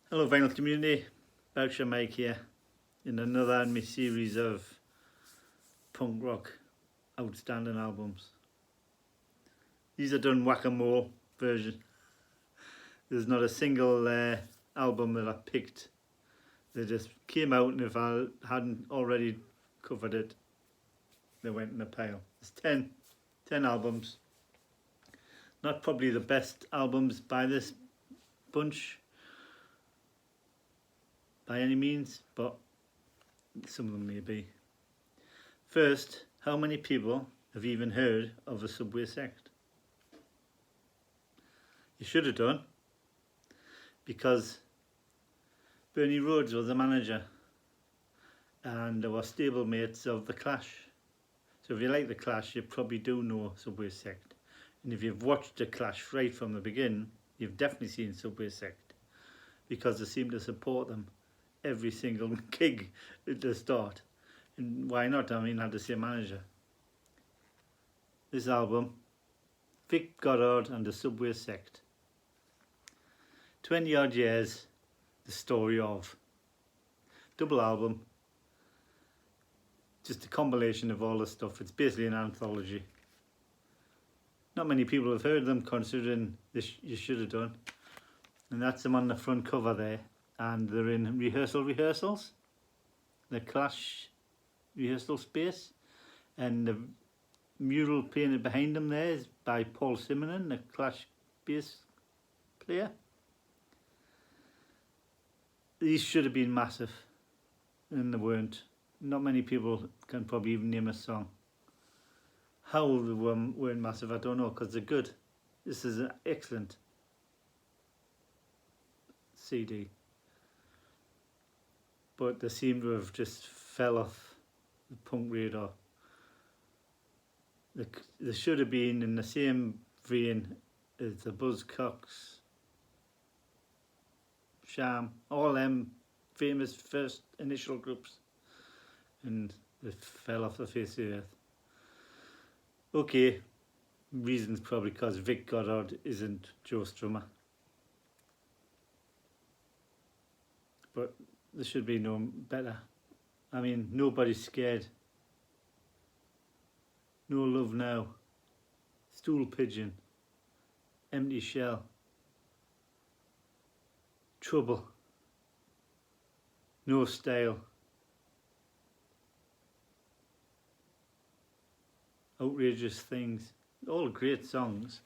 Hello vinyl community, Berkshire Mike here in another in my series of punk rock outstanding albums. These are done whack-a-mole version. There's not a single album that I picked. They just came out, and if I hadn't already covered it, they went in a pile. There's 10 albums. Not probably the best albums by this bunch by any means, but some of them may be. First, how many people have even heard of the Subway Sect? You should have done, because Bernie Rhodes was the manager and they were stablemates of the Clash. So if you like the Clash, you probably do know Subway Sect. And if you've watched the Clash right from the beginning, you've definitely seen Subway Sect, because they seem to support them every single gig at the start. And why not? I mean, had the same manager. This album, Vic Goddard and the Subway Sect. 20 odd years, the story of. Double album, just a compilation of all the stuff. It's basically an anthology. Not many people have heard them, considering this you should have done. And that's them on the front cover there. And they're in rehearsals, the Clash rehearsal space, and the mural painted behind them there is by Paul Simonon, the Clash bass player. These should have been massive, and they weren't. Not many people can probably even name a song. How they weren't massive, I don't know, because they're good. This is an excellent CD. But they seem to have just fell off the punk radar. They should have been in the same vein as the Buzzcocks, Sham, all them famous first initial groups, and they fell off the face of the earth. Okay, reasons probably because Vic Goddard isn't Joe Strummer. But there should be no better. I mean, Nobody's Scared, No Love Now, Stool Pigeon, Empty Shell, Trouble, No Style, Outrageous Things. All great songs,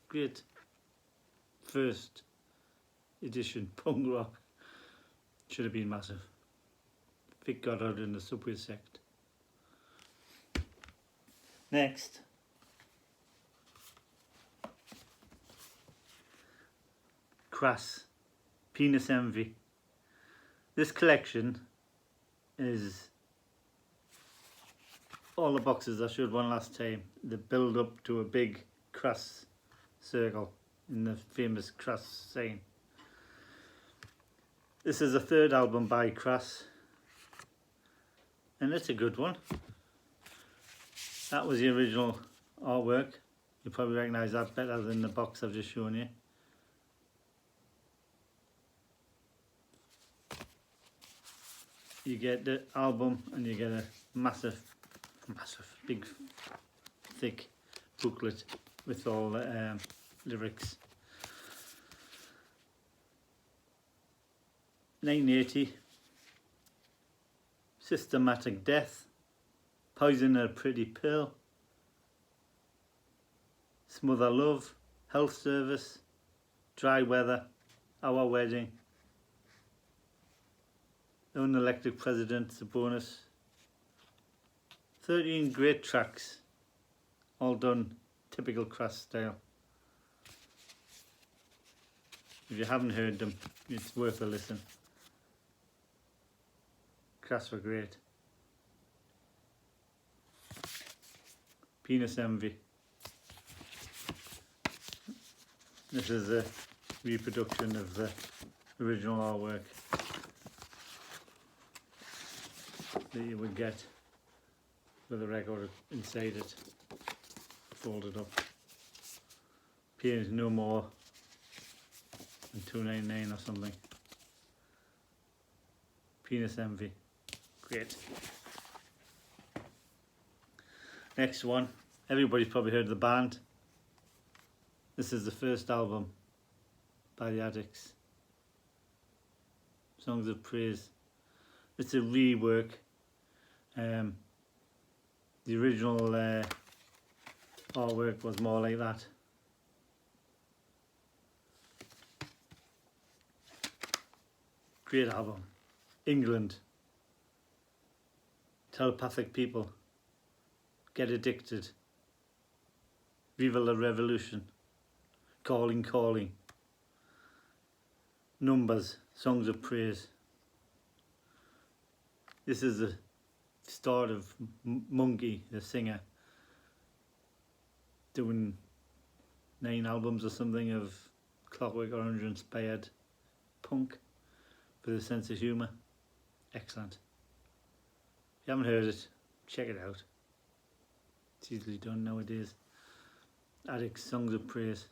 great first edition punk rock. Should have been massive. Vic Goddard and the Subway Sect. Next, Crass, Penis Envy. This collection is all the boxes I showed one last time. They build up to a big Crass circle in the famous Crass saying. This is the third album by Crass, and it's a good one. That was the original artwork. You probably recognise that better than the box I've just shown you. You get the album and you get a massive, big, thick booklet with all the lyrics. 1980, Systematic Death, Poison a Pretty Pill, Smother Love, Health Service, Dry Weather, Our Wedding, Unelected President's a bonus. 13 great tracks, all done typical Crass style. If you haven't heard them, it's worth a listen. Crass were great. Penis Envy. This is a reproduction of the original artwork that you would get with a record inside it, folded up. Pain is no more than $2.99 or something. Penis Envy. Great. Next one. Everybody's probably heard of the band. This is the first album by the Addicts. Songs of Praise. It's a rework. The original artwork was more like that. Great album. England. Telepathic People. Get Addicted. Viva la Revolution. Calling, Calling. Numbers. Songs of Praise. This is the start of Monkey, the singer, doing 9 albums or something of Clockwork Orange inspired punk with a sense of humour. Excellent. If you haven't heard it, check it out. It's easily done nowadays. Addicts, Songs of Praise.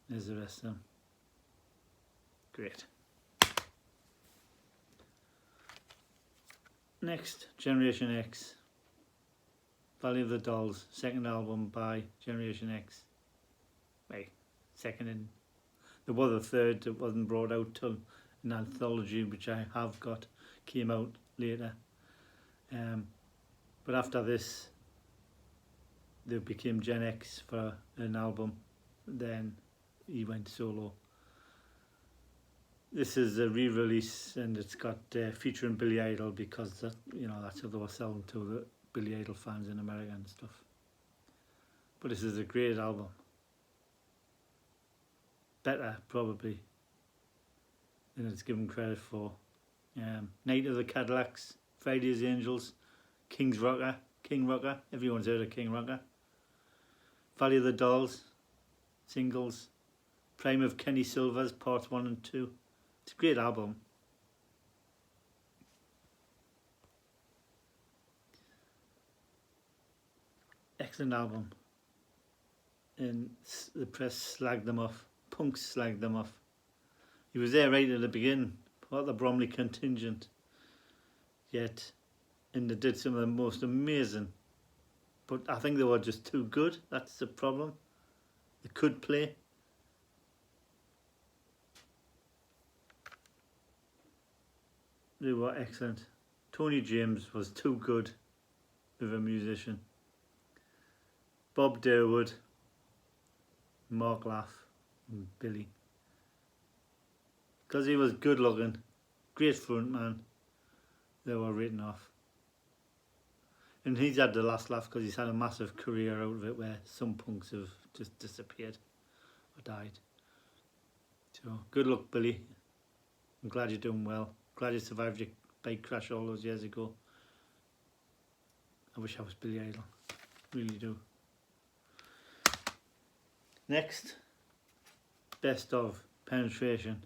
There's the rest of them. Great. Next, Generation X. Valley of the Dolls, second album by Generation X. Wait, second in. There was a third that wasn't brought out till an anthology, which I have got, came out later. But after this, they became Gen X for an album. Then he went solo. This is a re-release, and it's got featuring Billy Idol, because that, you know, that's what they were selling to the Billy Idol fans in America and stuff. But this is a great album. Better probably than it's given credit for. Night of the Cadillacs, Friday's Angels, King Rocker, everyone's heard of King Rocker. Valley of the Dolls, singles, Prime of Kenny Silvers, parts 1 and 2. It's a great album. Excellent album. And the press slagged them off. Punks slagged them off. He was there right at the beginning, part of the Bromley contingent. Yet, and they did some of the most amazing. But I think they were just too good. That's the problem. They could play. They were excellent. Tony James was too good of a musician. Bob Durwood, Mark Laff, and Billy. Because he was good looking, great front man, they were written off. And he's had the last laugh because he's had a massive career out of it, where some punks have just disappeared or died. So good luck, Billy. I'm glad you're doing well. Glad you survived your bike crash all those years ago. I wish I was Billy Idol. Really do. Next, best of Penetration.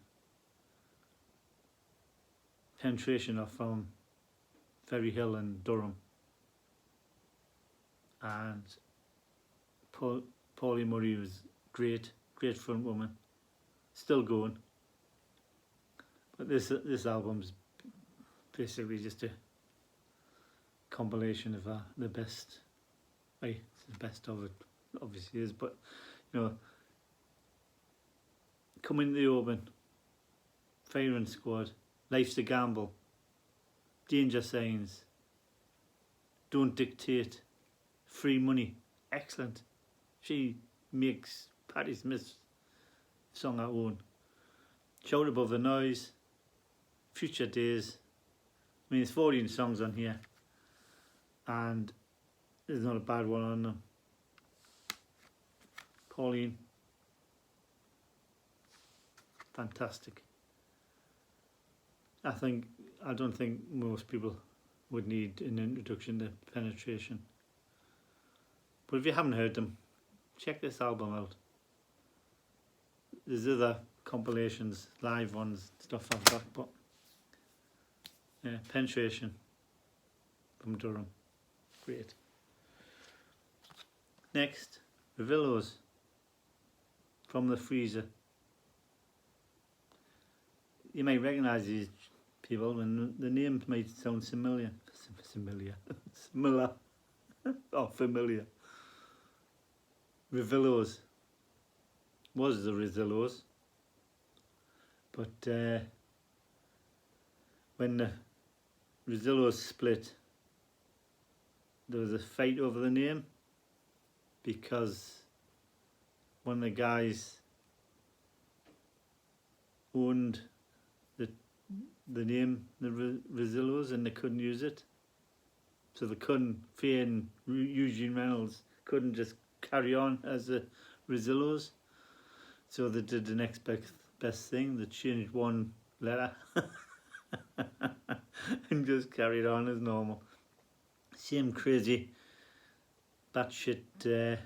Penetration are from Ferry Hill and Durham. And Pauline Murray was great front woman. Still going. But this album's basically just a compilation of the best. It's the best of it, obviously is, but you know, Coming to the Open, Firing Squad, Life's a Gamble, Danger Signs, Don't Dictate, Free Money, excellent. She makes Patti Smith's song her own. Shout Above the Noise, Future Days. I mean, there's 14 songs on here, and there's not a bad one on them. Pauline, fantastic. I don't think most people would need an introduction to Penetration. But if you haven't heard them, check this album out. There's other compilations, live ones, stuff I've got, but yeah, Penetration from Durham, great. Next, Revillos, From the Freezer. You may recognise these people, and the names might sound similar, similar, or familiar. Revillos was the Revillos, but when the Revillos split, there was a fight over the name because one of the guys owned the name, the Revillos, and they couldn't use it. So they couldn't, Faye and Eugene Reynolds couldn't just carry on as the Revillos. So they did the next best thing, they changed one letter and just carried on as normal. Same crazy, batshit,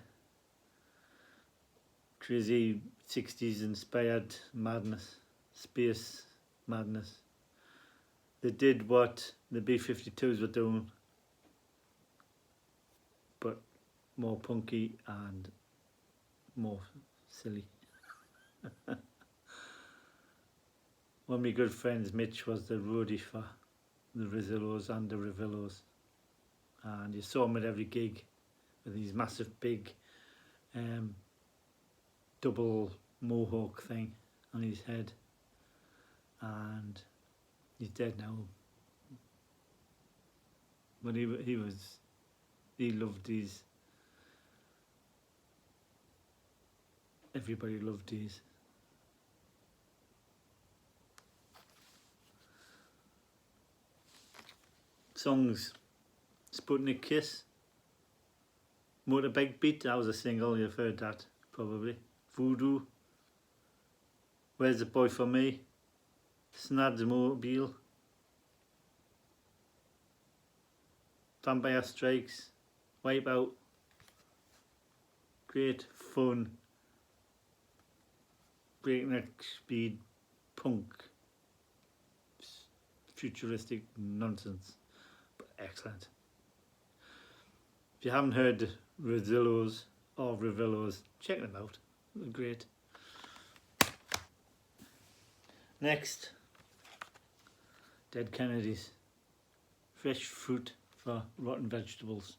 crazy 60s inspired madness, space madness. They did what the B-52s were doing, but more punky and more silly. One of my good friends, Mitch, was the roadie for the Revillos and the Revillos, and you saw him at every gig with these massive big double mohawk thing on his head, and he's dead now. But he loved these. Everybody loved these. Songs: Sputnik Kiss, Motorbike Beat, that was a single, you've heard that probably. Voodoo, Where's the Boy for Me, Snad's Mobile, Vampire Strikes, Wipeout, great fun, breakneck speed, punk, futuristic nonsense, but excellent. If you haven't heard Revillos or Revillos, check them out, they're great. Next, Dead Kennedys, fresh fruit for rotten vegetables.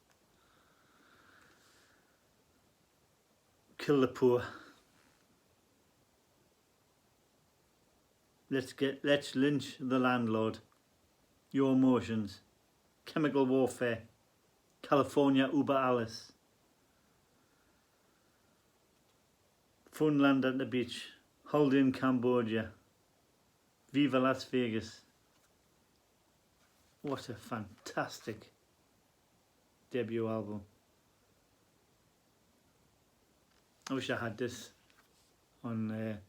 Kill the poor. Let's lynch the landlord. Your emotions. Chemical warfare. California Uber Alice. Funland at the beach. Hold in Cambodia. Viva Las Vegas. What a fantastic debut album. I wish I had this on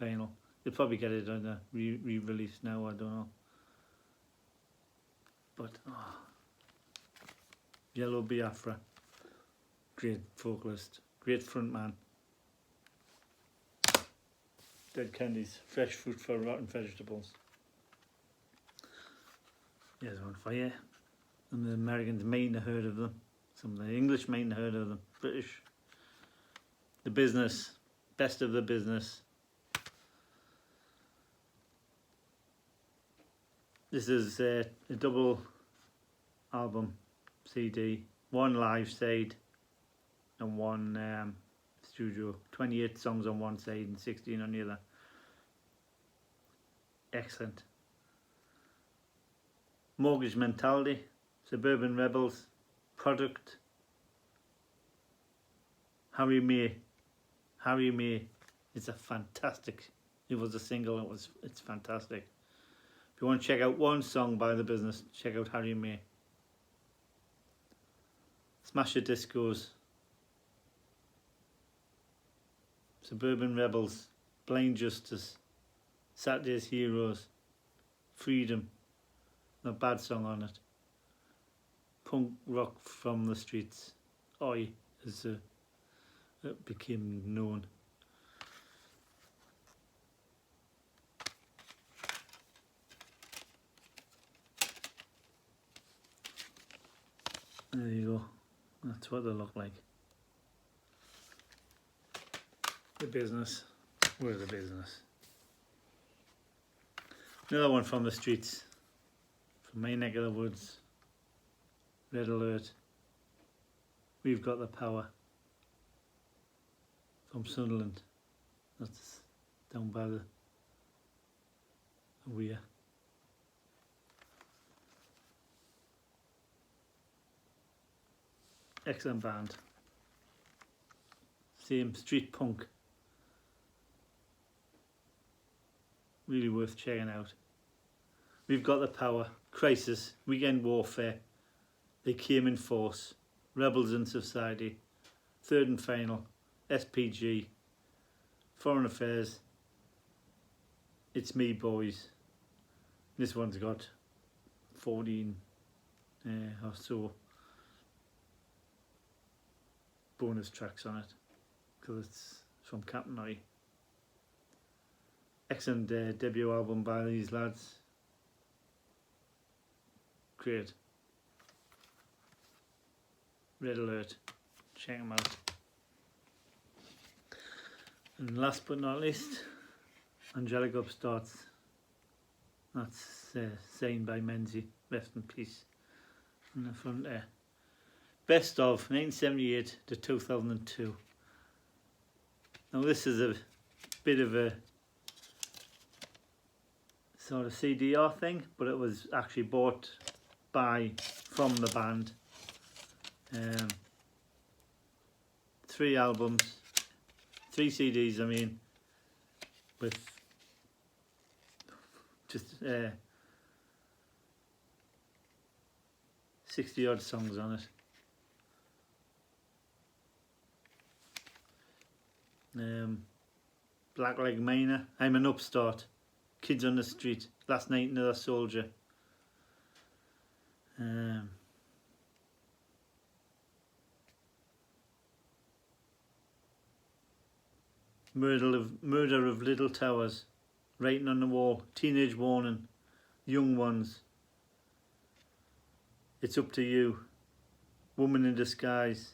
vinyl. They'll probably get it on a re-release now, I don't know. But, Yellow Biafra, great vocalist, great frontman. Dead Kennedys, fresh fruit for rotten vegetables. Here's one for you. And the Americans mightn't have heard of them. Some of the English mightn't have heard of them. British. The Business, Best of the Business. This is a double album CD, one live side and one studio. 28 songs on one side and 16 on the other. Excellent. Mortgage Mentality, Suburban Rebels, Product, Harry May. Harry May is a fantastic, it was a single, it's fantastic. If you want to check out one song by The Business, check out Harry May. Smasher Discos, Suburban Rebels, Blind Justice, Saturday's Heroes, Freedom, a bad song on it. Punk Rock from the Streets, Oi, as it became known. There you go, that's what they look like. The Business, where's The Business? Another one from the streets, from my neck of the woods. Red Alert. We've got the power. From Sunderland. That's down by the weir. Excellent band. Same street punk. Really worth checking out. We've got the power. Crisis. Weekend warfare. They came in force. Rebels in society. Third and final. SPG. Foreign affairs. It's me, boys. This one's got 14 or so bonus tracks on it because it's from Captain I. Excellent debut album by these lads. Great. Red Alert. Check them out. And last but not least, Angelic Upstarts. That's signed by Menzie. Rest in peace. On the front there. Best of 1978 to 2002. Now this is a bit of a sort of CDR thing, but it was actually bought from the band. 3 albums, 3 CDs I mean, with just 60 odd songs on it. Black Leg Miner, I'm an Upstart, Kids on the Street, Last Night Another Soldier. Murder of Little Towers, Writing on the Wall, Teenage Warning, Young Ones, It's Up to You, Woman in Disguise,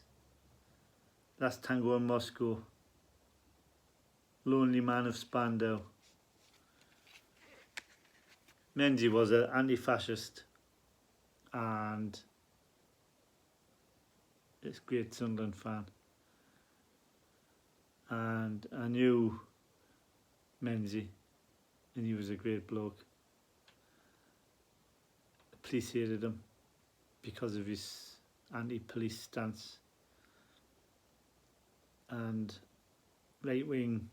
Last Tango in Moscow, Lonely Man of Spandau. Menzie was an anti-fascist and a great Sunderland fan. And I knew Menzie, and he was a great bloke. The police hated him because of his anti-police stance, and right-wing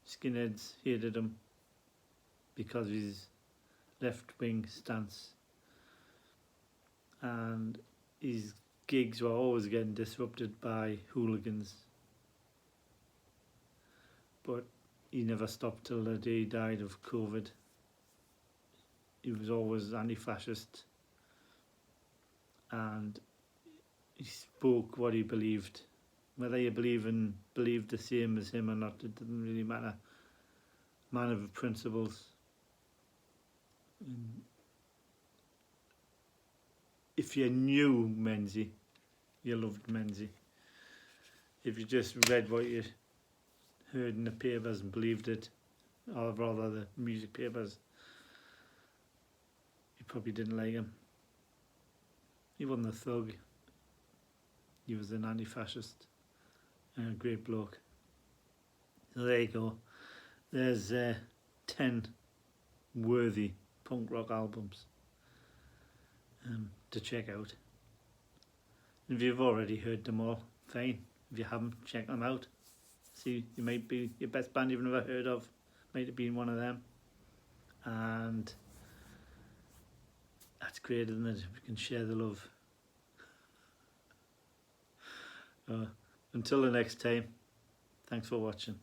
skinheads hated him because of his left-wing stance, and his gigs were always getting disrupted by hooligans. But he never stopped till the day he died of COVID. He was always anti-fascist, and he spoke what he believed. Whether you believed the same as him or not, it didn't really matter. Man of principles. And if you knew Menzie, you loved Menzie. If you just read what you heard in the papers and believed it, or rather the music papers, you probably didn't like him. He wasn't a thug. He was an anti-fascist and a great bloke. So there you go. There's 10 worthy punk rock albums to check out. If you've already heard them all, fine. If you haven't, check them out. See, you might be your best band you've never heard of. Might have been one of them. And that's great, isn't it? We can share the love. Until the next time, thanks for watching.